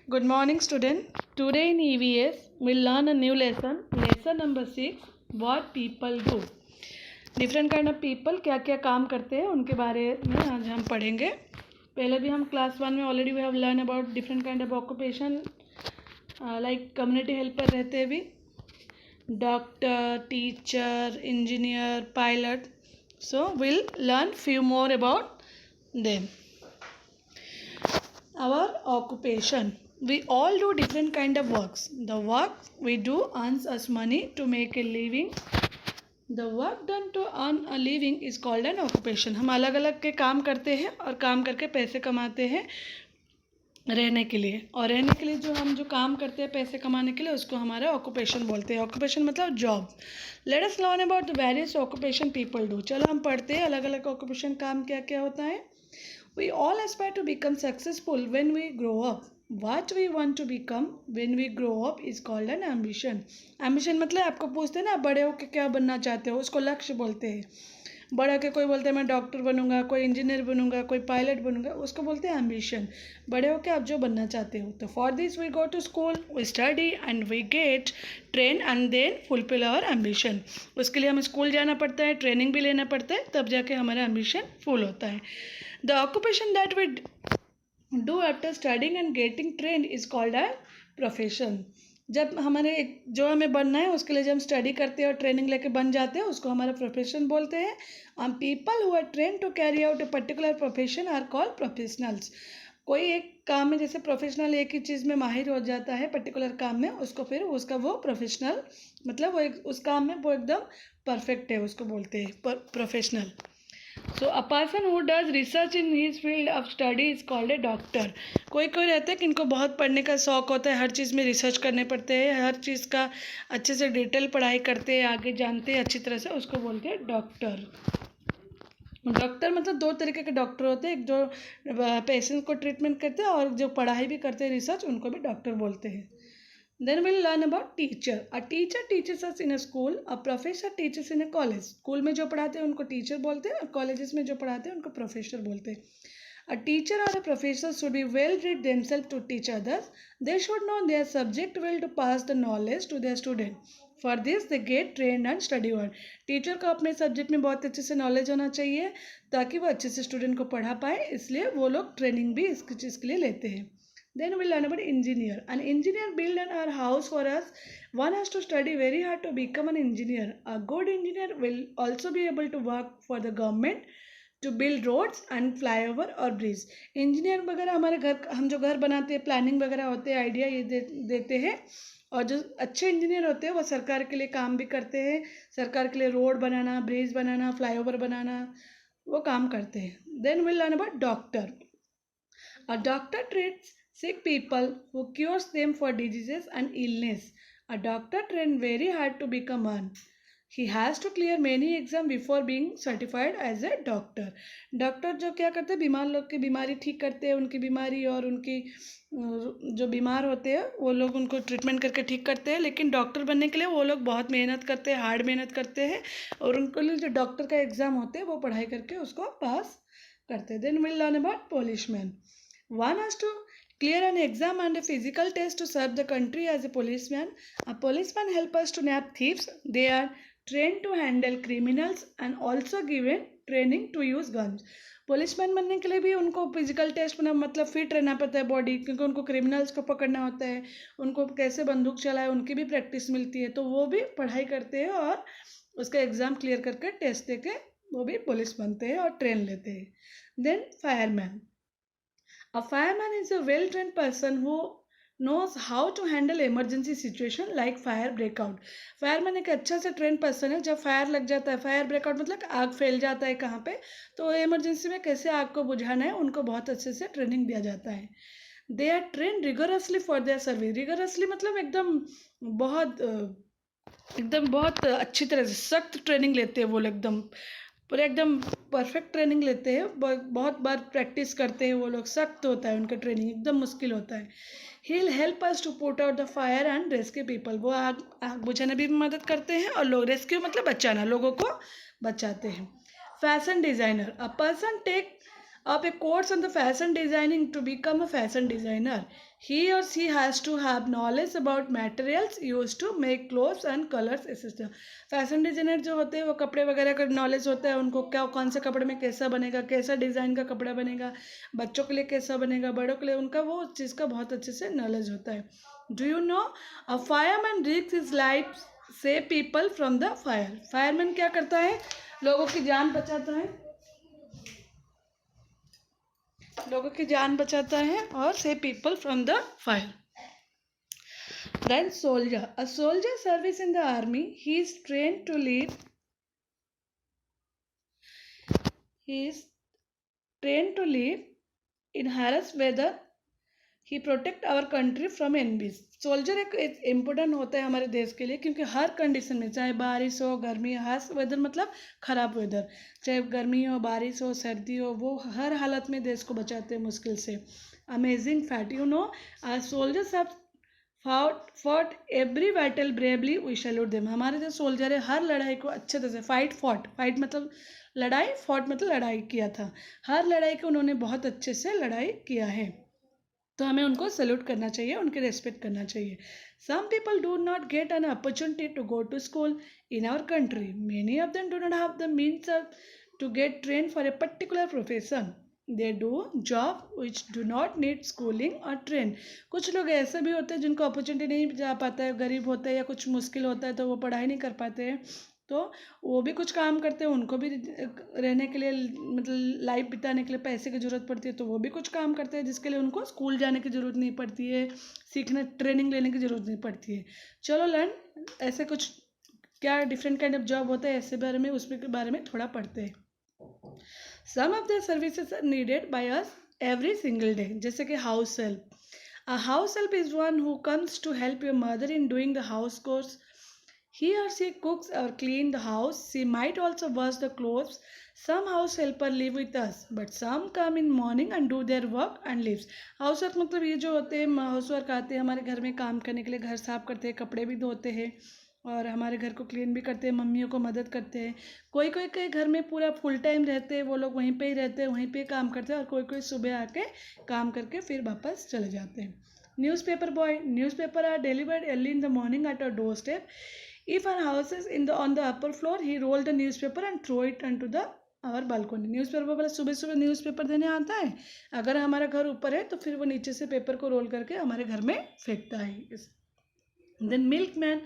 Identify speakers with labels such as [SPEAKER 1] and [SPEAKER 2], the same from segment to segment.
[SPEAKER 1] Good morning, student. Today in EVS, we'll learn a new lesson. Lesson number 6. What people do. Different kind of people क्या क्या काम करते हैं उनके बारे में आज हम पढ़ेंगे. पहले भी हम क्लास 1 में already we have learn about different kind of occupation like community helper रहते हैं भी, doctor, teacher, engineer, pilot. So we'll learn few more about them. Our occupation. We all do different kind of works. The work we do earns us money to make a living. The work done to earn a living is called an occupation. हम अलग अलग के काम करते हैं और काम करके पैसे कमाते हैं रहने के लिए, और रहने के लिए जो काम करते हैं पैसे कमाने के लिए उसको हमारा ऑक्यूपेशन बोलते हैं. ऑक्यूपेशन मतलब job. Let us learn about the various occupation people do. चलो हम पढ़ते हैं अलग अलग ऑक्यूपेशन काम क्या क्या होता है. We all aspire to become successful when we grow up. What we want to become when we grow up is called an ambition. Ambition मतलब आपको पूछते हैं ना बड़े होकर क्या बनना चाहते हो, उसको लक्ष्य बोलते हैं. बड़ा के कोई बोलते हैं मैं डॉक्टर बनूंगा, कोई इंजीनियर बनूंगा, कोई पायलट बनूंगा, उसको बोलते हैं एम्बिशन. बड़े होकर आप जो बनना चाहते हो. तो for this we go to school, we study and we get train and then fulfil our ambition. उसके लिए हमें स्कूल जाना पड़ता है, ट्रेनिंग भी लेना पड़ता है, तब जाके हमारा एम्बिशन फुल होता है. The occupation that we do after studying and getting trained is called a profession. जब हमारे जो हमें बनना है उसके लिए जब हम स्टडी करते हैं और ट्रेनिंग लेके बन जाते हैं उसको हमारा प्रोफेशन बोलते हैं. People who are train to carry out a particular profession are called professionals. कोई एक काम में जैसे प्रोफेशनल एक ही चीज़ में माहिर हो जाता है पर्टिकुलर काम में, उसको फिर उसका वो प्रोफेशनल मतलब वो उस काम में वो एकदम परफेक्ट है, उसको बोलते हैं professional. So a person who does research in his field of study is called a doctor. कोई रहता है कि इनको बहुत पढ़ने का शौक़ होता है, हर चीज़ में रिसर्च करने पड़ते हैं, हर चीज़ का अच्छे से डिटेल पढ़ाई करते हैं, आगे जानते हैं अच्छी तरह से, उसको बोलते हैं डॉक्टर. डॉक्टर मतलब दो तरीके के डॉक्टर होते हैं, एक जो पेशेंट को ट्रीटमेंट करते हैं और जो पढ़ाई भी करते हैं रिसर्च, उनको भी डॉक्टर बोलते हैं. Then we'll learn about teacher. A teacher teaches us in a school. A professor teaches in a college. School में जो पढ़ाते हैं उनको टीचर बोलते हैं और कॉलेजेस में जो पढ़ाते हैं उनको प्रोफेसर बोलते हैं. A teacher or a professor should be well read themselves to teach others. They should know their subject well to pass the knowledge to their student. For this they get trained and study hard. Teacher को अपने subject में बहुत अच्छे से knowledge होना चाहिए ताकि वो अच्छे से स्टूडेंट को पढ़ा पाए, इसलिए वो लोग ट्रेनिंग भी इस चीज़ के लिए लेते हैं. Then we'll learn about engineer. An engineer build our house for us. One has to study very hard to become an engineer. A good engineer will also be able to work for the government to build roads and flyover or bridge. Engineer वगैरह हमारे घर, हम जो घर बनाते हैं, planning वगैरह होते हैं, आइडिया ये देते हैं, और जो अच्छे इंजीनियर होते हैं वो सरकार के लिए काम भी करते हैं. सरकार के लिए रोड बनाना, ब्रिज बनाना, फ्लाईओवर बनाना, वो काम करते हैं. Then we'll learn about doctor. A doctor treats sick people who cures them for diseases and illness. A doctor trained very hard to become one. He has to clear many exams before being certified as a doctor. Doctor जो क्या करते हैं, बीमार लोग की बीमारी ठीक करते हैं, उनकी बीमारी और उनकी जो बीमार होते हैं वो लोग उनको ट्रीटमेंट करके ठीक करते हैं. लेकिन डॉक्टर बनने के लिए वो लोग बहुत मेहनत करते हैं, हार्ड मेहनत करते हैं, और उनके लिए जो डॉक्टर का एग्ज़ाम होते हैं वो पढ़ाई करके उसको पास करते हैं. Then will learn about policeman. One has to clear an exam and a physical test to serve the country as a policeman. A policeman helps us to nab thieves. They are trained to handle criminals and also given training to use guns. Policeman बनने के लिए भी उनको physical test में मतलब fit रहना पड़ता है बॉडी, क्योंकि उनको क्रिमिनल्स को पकड़ना होता है, उनको कैसे बंदूक चलाए उनकी भी प्रैक्टिस मिलती है, तो वो भी पढ़ाई करते हैं और उसका एग्ज़ाम क्लियर करके टेस्ट देके वो भी पुलिस बनते हैं और ट्रेन लेते हैं. Then fireman. A fireman is a well-trained person who knows how to handle emergency situation like fire breakout. Fireman एक अच्छा से ट्रेन पर्सन है. जब फायर लग जाता है, फायर ब्रेकआउट मतलब आग फैल जाता है कहाँ पे, तो इमरजेंसी में कैसे आग को बुझाना है उनको बहुत अच्छे से ट्रेनिंग दिया जाता है. They are train rigorously for their service. Rigorously मतलब एकदम बहुत अच्छी तरह से सख्त ट्रेनिंग लेते हैं वो लोग, पूरे एकदम परफेक्ट ट्रेनिंग लेते हैं, बहुत बार प्रैक्टिस करते हैं वो लोग, सख्त होता है उनका ट्रेनिंग, एकदम मुश्किल होता है. He will help us to put out the fire and rescue people. वो आग बुझाने भी मदद करते हैं और लोग रेस्क्यू मतलब बचाना, लोगों को बचाते हैं. Fashion designer. A person take of a course on the fashion designing to become a fashion designer. He or she has to have knowledge about materials used to make clothes and colors etc. Fashion designer जो होते हैं वो कपड़े वगैरह का knowledge होता है उनको, क्या कौन से कपड़े में कैसा बनेगा, कैसा डिज़ाइन का कपड़ा बनेगा, बच्चों के लिए कैसा बनेगा, बड़ों के लिए, उनका वो चीज़ का बहुत अच्छे से नॉलेज होता है. Do you know a fireman risk his life save people from the fire. Fireman क्या करता है, लोगों की जान बचाता है, लोगों की जान बचाता है और save people from the fire. Then soldier. A soldier service in the army. He is trained to live. He is trained to live in harsh weather. He protect our country from enemies. Soldier एक important होता है हमारे देश के लिए, क्योंकि हर condition में, चाहे बारिश हो, गर्मी, हार्श वेदर मतलब ख़राब वेदर, चाहे गर्मी हो, बारिश हो, सर्दी हो, वो हर हालत में देश को बचाते हैं मुश्किल से. Amazing fact, you know our soldiers have fought every battle bravely, we salute them. हमारे जो सोल्जर है हर लड़ाई को अच्छे तरह से फाइट मतलब लड़ाई, फॉट मतलब लड़ाई किया था, हर लड़ाई को उन्होंने बहुत अच्छे से लड़ाई किया है, तो हमें उनको सैल्यूट करना चाहिए, उनके रेस्पेक्ट करना चाहिए. Some people do not get an opportunity to go to school in our country. Many of them do not have the means to get train for a particular profession. They do job which do not need schooling और train. कुछ लोग ऐसे भी होते हैं जिनको opportunity नहीं जा पाता है, गरीब होते हैं या कुछ मुश्किल होता है तो वो पढ़ाई नहीं कर पाते हैं, तो वो भी कुछ काम करते हैं, उनको भी रहने के लिए मतलब लाइफ बिताने के लिए पैसे की ज़रूरत पड़ती है, तो वो भी कुछ काम करते हैं जिसके लिए उनको स्कूल जाने की ज़रूरत नहीं पड़ती है, सीखने ट्रेनिंग लेने की ज़रूरत नहीं पड़ती है. चलो लर्न, ऐसे कुछ क्या डिफरेंट काइंड ऑफ जॉब होता है ऐसे बारे में, उसके बारे में थोड़ा पढ़ते हैं. Some of the services are needed by us every single day, जैसे कि house help. A house help is one who comes to help your mother in doing the house chores. He or she cooks or clean the house. She might also wash the clothes. Some house helper live with us, but some come in morning and do their work and leaves. House work मतलब ये जो होते हैं, house work आते हैं हमारे घर में काम करने के लिए, घर साफ करते हैं, कपड़े भी धोते हैं और हमारे घर को क्लीन भी करते हैं, मम्मियों को मदद करते हैं. कोई कोई के घर में पूरा फुल टाइम रहते हैं, वो लोग वहीं पे ही रहते हैं, वहीं पे काम करते हैं, और कोई कोई सुबह आके काम करके फिर वापस चले जाते हैं. Newspaper boy. Newspaper are delivered early in the morning at our door step. If our house is on the upper floor, he roll the newspaper and throw it onto the our balcony. Newspaper वाला सुबह सुबह newspaper देने आता है, अगर हमारा घर ऊपर है तो फिर वो नीचे से पेपर को रोल करके हमारे घर में फेंकता है. Then milkman.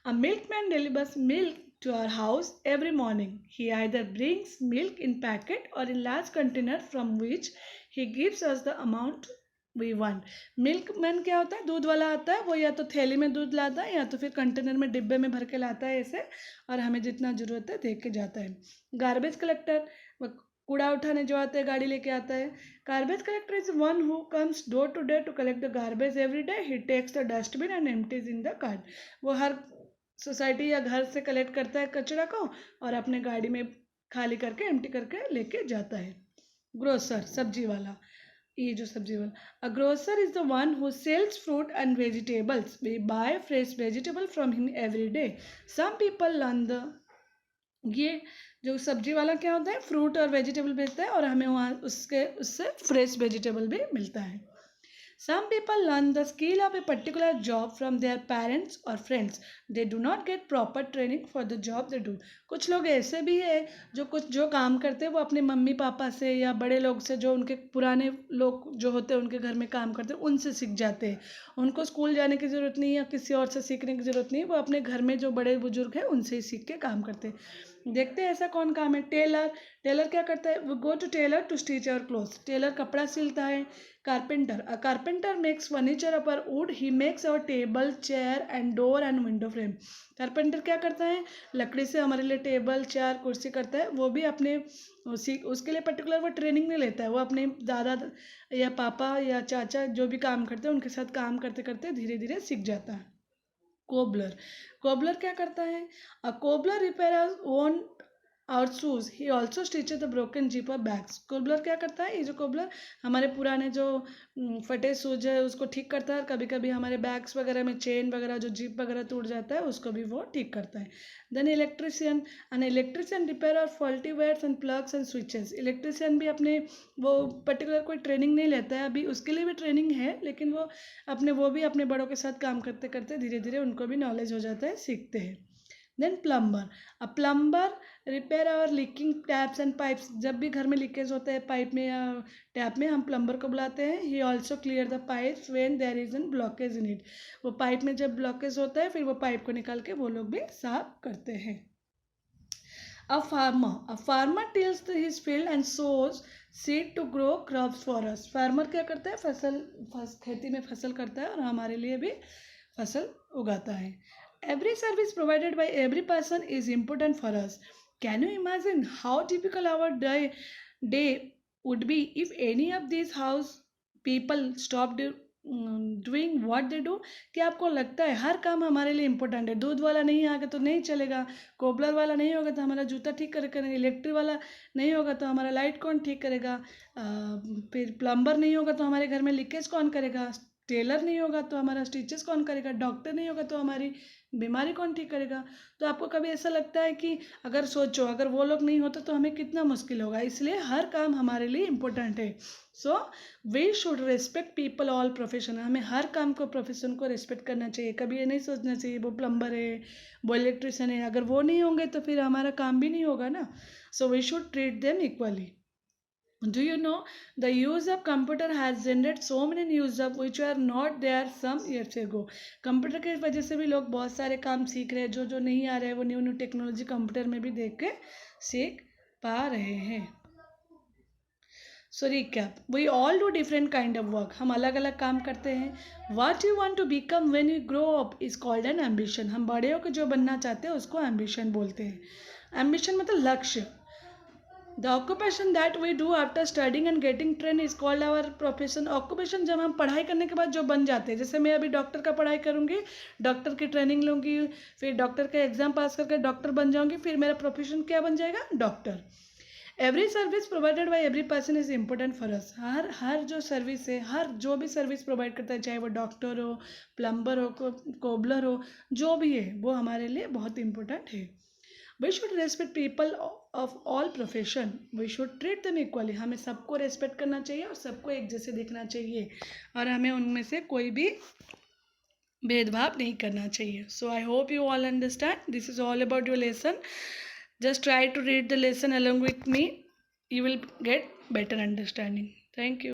[SPEAKER 1] A milkman delivers milk to our house every morning. He either brings milk in packet or in large container from which he gives us the amount we want. Milkman क्या होता है, दूध वाला आता है, वो या तो थैली में दूध लाता है या तो फिर कंटेनर में डिब्बे में भर के लाता है ऐसे, और हमें जितना ज़रूरत है दे के जाता है. गार्बेज कलेक्टर, कूड़ा उठाने जो आता है, गाड़ी लेके आता है. Garbage collector is one who comes door to door to collect the garbage every day. He takes the dustbin and empties in the cart. वो हर सोसाइटी या घर से कलेक्ट करता है कचरा को और अपने गाड़ी में खाली करके एम्प्टी करके लेके जाता है. ग्रोसर, सब्जी वाला, ये जो सब्जी वाला. A grocer is the one who sells fruit and vegetables. We buy fresh vegetable from him every day. Some people learn the. ये जो सब्जी वाला क्या होता है, फ्रूट और वेजिटेबल बेचता है और हमें वहाँ उससे फ्रेश वेजिटेबल भी मिलता है. Some people learn the skill of a particular job from their parents or friends. They do not get proper training for the job they do. कुछ लोग ऐसे भी है जो काम करते हैं वो अपने मम्मी पापा से या बड़े लोग से, जो उनके पुराने लोग जो होते हैं उनके घर में काम करते हैं, उनसे सीख जाते हैं. उनको स्कूल जाने की ज़रूरत नहीं है या किसी और से सीखने की ज़रूरत नहीं है, वो अपने घर में जो बड़े बुजुर्ग हैं उनसे ही सीख के काम करते हैं. देखते हैं ऐसा कौन काम है. टेलर. टेलर क्या करता है, वो go to tailor to stitch our clothes. Tailor कपड़ा सिलता है. Carpenter. A carpenter makes furniture of our wood. He makes our table, chair and door and window frame. Carpenter क्या करता है, लकड़ी से हमारे लिए टेबल, चेयर, कुर्सी करता है. वो भी अपने उसके लिए पर्टिकुलर वो ट्रेनिंग नहीं लेता है, वो अपने दादा या पापा या चाचा जो भी काम करते हैं उनके साथ काम करते करते धीरे धीरे सीख जाता है. कोबलर. कोबलर क्या करता है, अ कोबलर रिपेयर ओन और shoes. He also stitches the broken jeep और बैग्स। कोबलर क्या करता है? ये जो कोबलर हमारे पुराने जो फटे शूज है उसको ठीक करता है, और कभी कभी हमारे बैग्स वगैरह में चेन वगैरह जो जीप वगैरह टूट जाता है उसको भी वो ठीक करता है। Then electrician, an electrician repair और faulty wires and plugs and switches. Electrician भी अपने वो पर्टिकुलर कोई ट्रेनिंग नहीं लेता है, अभी उसके लिए भी ट्रेनिंग है, लेकिन वो भी अपने बड़ों के साथ काम करते करते धीरे धीरे उनको भी नॉलेज हो जाता है, सीखते हैं। Then plumber, a plumber repair our leaking taps and pipes. जब भी घर में लीकेज होता है पाइप में या टैप में, हम प्लम्बर को बुलाते हैं। He also clear the pipes when there is an blockage in it. वो पाइप में जब ब्लॉकेज होता है फिर वो पाइप को निकाल के वो लोग भी साफ करते हैं। A farmer tills his field and sows seed to grow crops for us. Farmer क्या करता है? खेती में फसल करता है और हमारे लिए भी फसल उगाता है। Every service provided by every person is important for us. Can you imagine how typical our day would be if any of these house people stopped doing what they do? क्या आपको लगता है हर काम हमारे लिए इम्पोर्टेंट है? दूध वाला नहीं आएगा तो नहीं चलेगा, कोबलर वाला नहीं होगा तो हमारा जूता ठीक करेंगे, इलेक्ट्रिक वाला नहीं होगा तो हमारा लाइट कौन ठीक करेगा, फिर प्लम्बर नहीं होगा तो हमारे घर में लीकेज कौन करेगा, टेलर नहीं होगा तो हमारा स्टिचेस कौन करेगा, डॉक्टर नहीं होगा तो हमारी बीमारी कौन ठीक करेगा। तो आपको कभी ऐसा लगता है कि अगर सोचो अगर वो लोग नहीं होते तो हमें कितना मुश्किल होगा? इसलिए हर काम हमारे लिए इम्पोर्टेंट है। So we should respect people all profession. हमें हर काम को, प्रोफेशन को रिस्पेक्ट करना चाहिए। कभी ये नहीं सोचना चाहिए वो प्लम्बर है, वो इलेक्ट्रिशियन है, अगर वो नहीं होंगे तो फिर हमारा काम भी नहीं होगा ना। So we should treat them equally. Do you know the use of computer has generated so many news of which were not there some years ago? Computer की वजह से भी लोग बहुत सारे काम सीख रहे हैं, जो जो नहीं आ रहे हैं वो न्यू न्यू टेक्नोलॉजी कंप्यूटर में भी देख के सीख पा रहे हैं। So recap, we all do different kind of work. हम अलग अलग काम करते हैं। What you want to become when you grow up is called an ambition. हम बड़े होकर जो बनना चाहते हैं उसको एम्बिशन बोलते हैं। एम्बिशन मतलब लक्ष्य। The occupation that we do after studying and getting train is called our profession. Occupation जब हम पढ़ाई करने के बाद जो बन जाते हैं, जैसे मैं अभी डॉक्टर का पढ़ाई करूँगी, डॉक्टर की ट्रेनिंग लूँगी, फिर डॉक्टर का एग्जाम पास करके डॉक्टर बन जाऊँगी, फिर मेरा प्रोफेशन क्या बन जाएगा? Doctor. Every service provided by every person is important for us. हर जो सर्विस है, हर जो भी सर्विस प्रोवाइड करता है, चाहे वो डॉक्टर हो, प्लम्बर हो, कोबलर हो, जो भी है वो हमारे लिए बहुत इंपॉर्टेंट है। We should respect people of all profession. We should treat them equally. हमें सबको रेस्पेक्ट करना चाहिए और सबको एक जैसे देखना चाहिए, और हमें उनमें से कोई भी भेदभाव नहीं करना चाहिए। So I hope you all understand. This is all about your lesson. Just try to read the lesson along with me. You will get better understanding. Thank you.